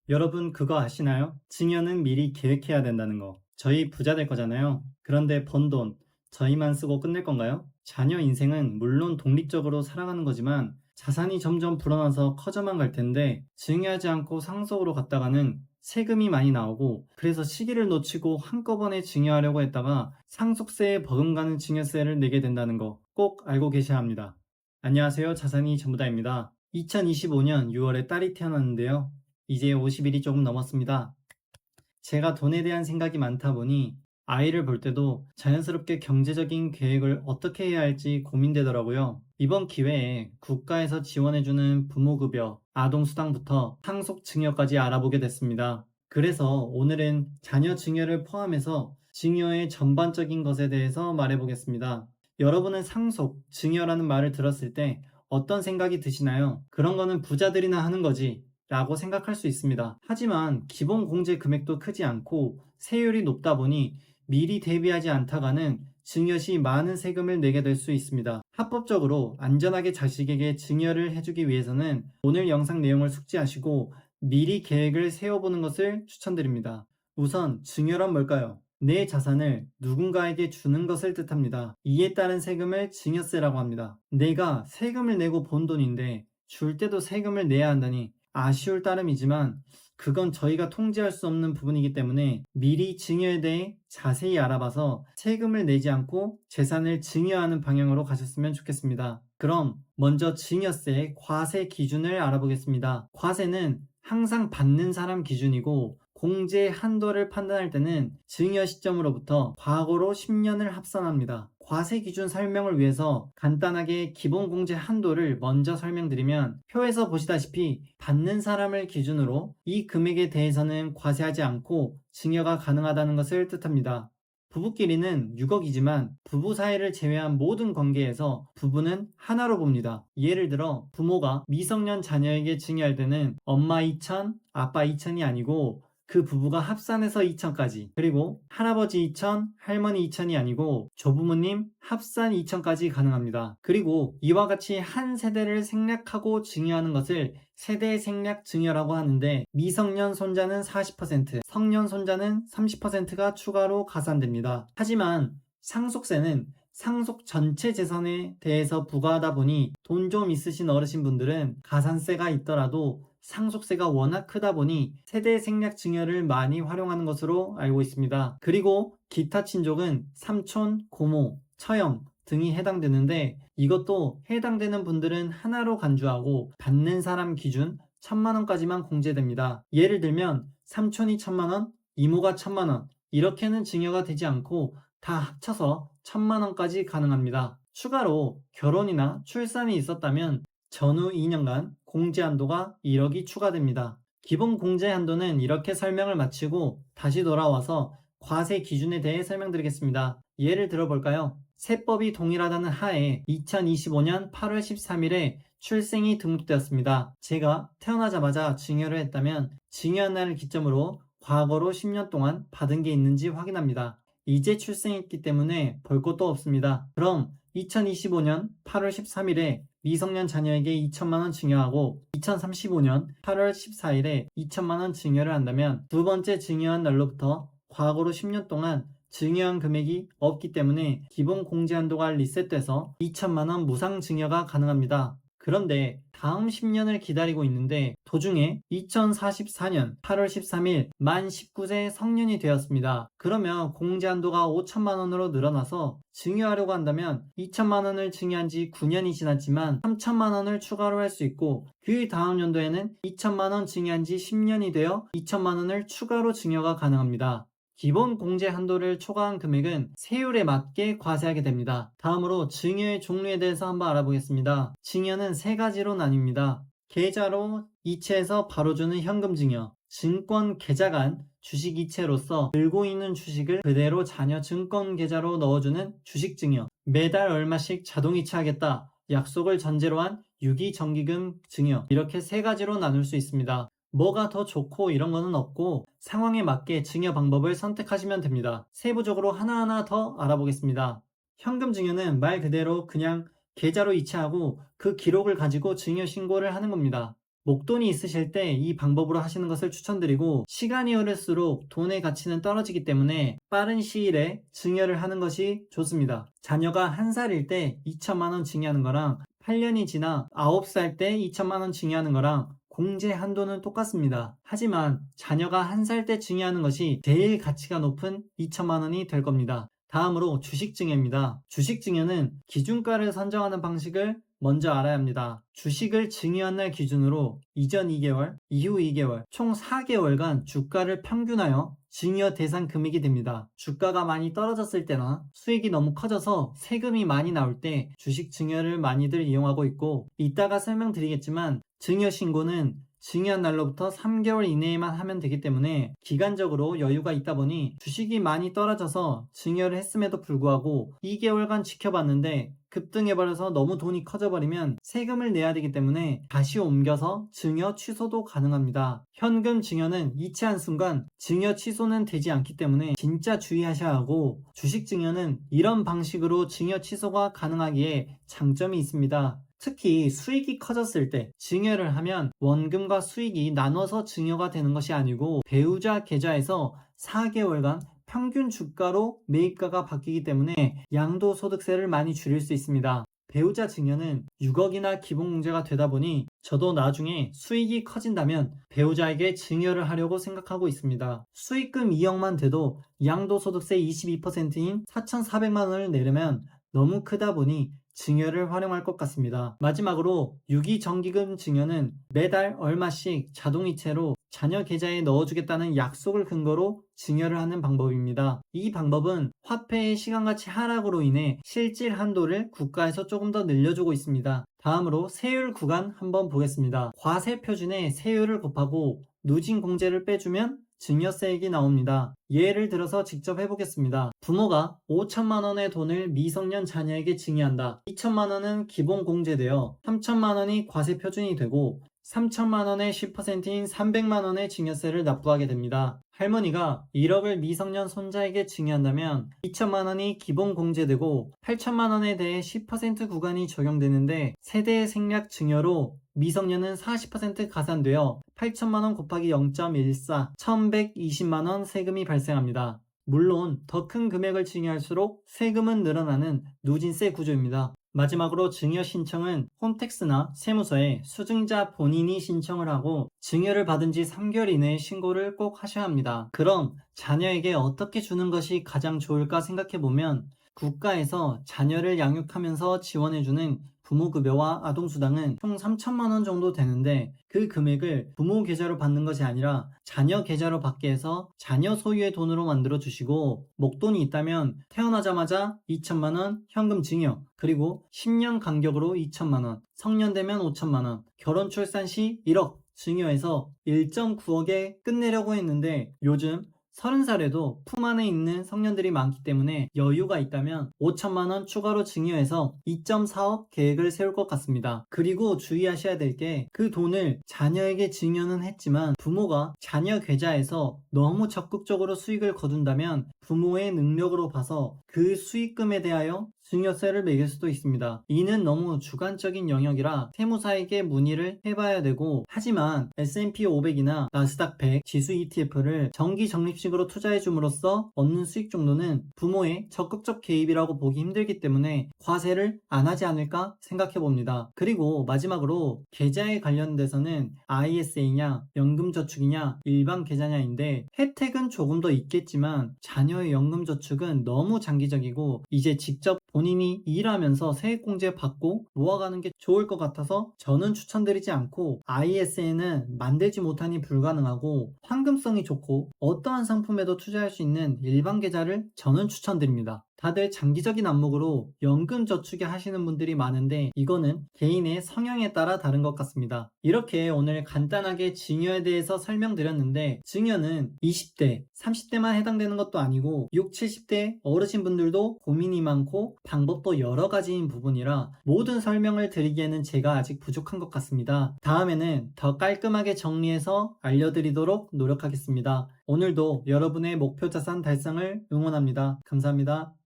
여러분 그거 아시나요? 증여는 미리 계획해야 된다는 거. 저희 부자 될 거잖아요. 그런데 번 돈, 저희만 쓰고 끝낼 건가요? 자녀 인생은 물론 독립적으로 살아가는 거지만 자산이 점점 불어나서 커져만 갈 텐데 증여하지 않고 상속으로 갔다가는 세금이 많이 나오고 그래서 시기를 놓치고 한꺼번에 증여하려고 했다가 상속세에 버금가는 증여세를 내게 된다는 거 꼭 알고 계셔야 합니다. 안녕하세요. 자산이 전부다입니다. 2025년 6월에 딸이 태어났는데요. 이제 50일이 조금 넘었습니다. 제가 돈에 대한 생각이 많다 보니 아이를 볼 때도 자연스럽게 경제적인 계획을 어떻게 해야 할지 고민되더라고요. 이번 기회에 국가에서 지원해주는 부모급여, 아동수당부터 상속증여까지 알아보게 됐습니다. 그래서 오늘은 자녀 증여를 포함해서 증여의 전반적인 것에 대해서 말해보겠습니다. 여러분은 상속, 증여라는 말을 들었을 때 어떤 생각이 드시나요? 그런 거는 부자들이나 하는 거지 라고 생각할 수 있습니다. 하지만 기본 공제 금액도 크지 않고 세율이 높다 보니 미리 대비하지 않다가는 증여 시 많은 세금을 내게 될 수 있습니다. 합법적으로 안전하게 자식에게 증여를 해주기 위해서는 오늘 영상 내용을 숙지하시고 미리 계획을 세워보는 것을 추천드립니다. 우선 증여란 뭘까요? 내 자산을 누군가에게 주는 것을 뜻합니다. 이에 따른 세금을 증여세라고 합니다. 내가 세금을 내고 본 돈인데 줄 때도 세금을 내야 한다니 아쉬울 따름이지만 그건 저희가 통제할 수 없는 부분이기 때문에 미리 증여에 대해 자세히 알아봐서 세금을 내지 않고 재산을 증여하는 방향으로 가셨으면 좋겠습니다. 그럼 먼저 증여세 과세 기준을 알아보겠습니다. 과세는 항상 받는 사람 기준이고 공제 한도를 판단할 때는 증여 시점으로부터 과거로 10년을 합산합니다. 과세 기준 설명을 위해서 간단하게 기본 공제 한도를 먼저 설명드리면 표에서 보시다시피 받는 사람을 기준으로 이 금액에 대해서는 과세하지 않고 증여가 가능하다는 것을 뜻합니다. 부부끼리는 6억이지만 부부 사이를 제외한 모든 관계에서 부부는 하나로 봅니다. 예를 들어 부모가 미성년 자녀에게 증여할 때는 엄마 2천, 아빠 2천이 아니고 그 부부가 합산해서 2천까지, 그리고 할아버지 2천, 할머니 2천이 아니고 조부모님 합산 2천까지 가능합니다. 그리고 이와 같이 한 세대를 생략하고 증여하는 것을 세대 생략 증여라고 하는데 미성년 손자는 40%, 성년 손자는 30%가 추가로 가산됩니다. 하지만 상속세는 상속 전체 재산에 대해서 부과하다 보니 돈 좀 있으신 어르신분들은 가산세가 있더라도 상속세가 워낙 크다 보니 세대 생략 증여를 많이 활용하는 것으로 알고 있습니다. 그리고 기타 친족은 삼촌, 고모, 처형 등이 해당되는데 이것도 해당되는 분들은 하나로 간주하고 받는 사람 기준 1,000만원까지만 공제됩니다. 예를 들면 삼촌이 1,000만원, 이모가 1,000만원 이렇게는 증여가 되지 않고 다 합쳐서 1,000만원까지 가능합니다. 추가로 결혼이나 출산이 있었다면 전후 2년간 공제 한도가 1억이 추가됩니다. 기본 공제 한도는 이렇게 설명을 마치고 다시 돌아와서 과세 기준에 대해 설명드리겠습니다. 예를 들어볼까요? 세법이 동일하다는 하에 2025년 8월 13일에 출생이 등록되었습니다. 제가 태어나자마자 증여를 했다면 증여한 날을 기점으로 과거로 10년 동안 받은 게 있는지 확인합니다. 이제 출생했기 때문에 볼 것도 없습니다. 그럼 2025년 8월 13일에 미성년 자녀에게 2천만원 증여하고 2035년 8월 14일에 2천만원 증여를 한다면 두 번째 증여한 날로부터 과거로 10년 동안 증여한 금액이 없기 때문에 기본 공제 한도가 리셋돼서 2천만원 무상 증여가 가능합니다. 그런데 다음 10년을 기다리고 있는데 도중에 2044년 8월 13일 만 19세 성년이 되었습니다. 그러면 공제 한도가 5천만원으로 늘어나서 증여하려고 한다면 2천만원을 증여한 지 9년이 지났지만 3천만원을 추가로 할 수 있고 그 다음 연도에는 2천만원 증여한 지 10년이 되어 2천만원을 추가로 증여가 가능합니다. 기본 공제 한도를 초과한 금액은 세율에 맞게 과세하게 됩니다. 다음으로 증여의 종류에 대해서 한번 알아보겠습니다. 증여는 세 가지로 나뉩니다. 계좌로 이체해서 바로 주는 현금 증여, 증권 계좌 간 주식 이체로서 들고 있는 주식을 그대로 자녀 증권 계좌로 넣어주는 주식 증여, 매달 얼마씩 자동 이체하겠다 약속을 전제로 한 유기정기금 증여, 이렇게 세 가지로 나눌 수 있습니다. 뭐가 더 좋고 이런 거는 없고 상황에 맞게 증여 방법을 선택하시면 됩니다. 세부적으로 하나하나 더 알아보겠습니다. 현금 증여는 말 그대로 그냥 계좌로 이체하고 그 기록을 가지고 증여 신고를 하는 겁니다. 목돈이 있으실 때 이 방법으로 하시는 것을 추천드리고, 시간이 흐를수록 돈의 가치는 떨어지기 때문에 빠른 시일에 증여를 하는 것이 좋습니다. 자녀가 1살일 때 2천만 원 증여하는 거랑 8년이 지나 9살 때 2천만 원 증여하는 거랑 공제 한도는 똑같습니다. 하지만 자녀가 1살 때 증여하는 것이 제일 가치가 높은 2천만 원이 될 겁니다. 다음으로 주식 증여입니다. 주식 증여는 기준가를 선정하는 방식을 먼저 알아야 합니다. 주식을 증여한 날 기준으로 이전 2개월, 이후 2개월, 총 4개월간 주가를 평균하여 증여 대상 금액이 됩니다. 주가가 많이 떨어졌을 때나 수익이 너무 커져서 세금이 많이 나올 때 주식 증여를 많이들 이용하고 있고, 이따가 설명드리겠지만 증여 신고는 증여한 날로부터 3개월 이내에만 하면 되기 때문에 기간적으로 여유가 있다 보니 주식이 많이 떨어져서 증여를 했음에도 불구하고 2개월간 지켜봤는데 급등해버려서 너무 돈이 커져버리면 세금을 내야 되기 때문에 다시 옮겨서 증여 취소도 가능합니다. 현금 증여는 이체한 순간 증여 취소는 되지 않기 때문에 진짜 주의하셔야 하고, 주식 증여는 이런 방식으로 증여 취소가 가능하기에 장점이 있습니다. 특히 수익이 커졌을 때 증여를 하면 원금과 수익이 나눠서 증여가 되는 것이 아니고 배우자 계좌에서 4개월간 평균 주가로 매입가가 바뀌기 때문에 양도소득세를 많이 줄일 수 있습니다. 배우자 증여는 6억이나 기본공제가 되다 보니 저도 나중에 수익이 커진다면 배우자에게 증여를 하려고 생각하고 있습니다. 수익금 2억만 돼도 양도소득세 22%인 4,400만 원을 내려면 너무 크다 보니 증여를 활용할 것 같습니다. 마지막으로 유기정기금 증여는 매달 얼마씩 자동이체로 자녀 계좌에 넣어주겠다는 약속을 근거로 증여를 하는 방법입니다. 이 방법은 화폐의 시간가치 하락으로 인해 실질 한도를 국가에서 조금 더 늘려주고 있습니다. 다음으로 세율 구간 한번 보겠습니다. 과세표준에 세율을 곱하고 누진공제를 빼주면 증여세액이 나옵니다. 예를 들어서 직접 해보겠습니다. 부모가 5천만 원의 돈을 미성년 자녀에게 증여한다. 2천만 원은 기본 공제되어 3천만 원이 과세 표준이 되고 3천만 원의 10%인 300만 원의 증여세를 납부하게 됩니다. 할머니가 1억을 미성년 손자에게 증여한다면 2천만 원이 기본 공제되고 8천만 원에 대해 10% 구간이 적용되는데, 세대 생략 증여로 미성년은 40% 가산되어 8천만 원 곱하기 0.14, 1120만 원 세금이 발생합니다. 물론 더 큰 금액을 증여할수록 세금은 늘어나는 누진세 구조입니다. 마지막으로 증여 신청은 홈택스나 세무서에 수증자 본인이 신청을 하고 증여를 받은 지 3개월 이내에 신고를 꼭 하셔야 합니다. 그럼 자녀에게 어떻게 주는 것이 가장 좋을까 생각해보면, 국가에서 자녀를 양육하면서 지원해주는 부모급여와 아동수당은 총 3천만 원 정도 되는데, 그 금액을 부모 계좌로 받는 것이 아니라 자녀 계좌로 받게 해서 자녀 소유의 돈으로 만들어 주시고, 목돈이 있다면 태어나자마자 2천만 원 현금 증여, 그리고 10년 간격으로 2천만 원, 성년 되면 5천만 원, 결혼 출산 시 1억 증여해서 1.9억에 끝내려고 했는데, 요즘 30살에도 품 안에 있는 성년들이 많기 때문에 여유가 있다면 5천만 원 추가로 증여해서 2.4억 계획을 세울 것 같습니다. 그리고 주의하셔야 될 게, 그 돈을 자녀에게 증여는 했지만 부모가 자녀 계좌에서 너무 적극적으로 수익을 거둔다면 부모의 능력으로 봐서 그 수익금에 대하여 증여세를 매길 수도 있습니다. 이는 너무 주관적인 영역이라 세무사에게 문의를 해봐야 되고, 하지만 S&P 500이나 나스닥 100 지수 ETF를 정기 적립식으로 투자해 줌으로써 얻는 수익 정도는 부모의 적극적 개입이라고 보기 힘들기 때문에 과세를 안 하지 않을까 생각해 봅니다. 그리고 마지막으로 계좌에 관련돼서는 ISA냐 연금저축이냐 일반 계좌냐인데, 혜택은 조금 더 있겠지만 자녀의 연금저축은 너무 장기적이고 이제 직접 본인이 일하면서 세액공제 받고 모아가는 게 좋을 것 같아서 저는 추천드리지 않고, ISA는 만들지 못하니 불가능하고 황금성이 좋고 어떠한 상품에도 투자할 수 있는 일반 계좌를 저는 추천드립니다. 다들 장기적인 안목으로 연금 저축에 하시는 분들이 많은데 이거는 개인의 성향에 따라 다른 것 같습니다. 이렇게 오늘 간단하게 증여에 대해서 설명드렸는데, 증여는 20대, 30대만 해당되는 것도 아니고 60, 70대 어르신분들도 고민이 많고 방법도 여러 가지인 부분이라 모든 설명을 드리기에는 제가 아직 부족한 것 같습니다. 다음에는 더 깔끔하게 정리해서 알려드리도록 노력하겠습니다. 오늘도 여러분의 목표 자산 달성을 응원합니다. 감사합니다.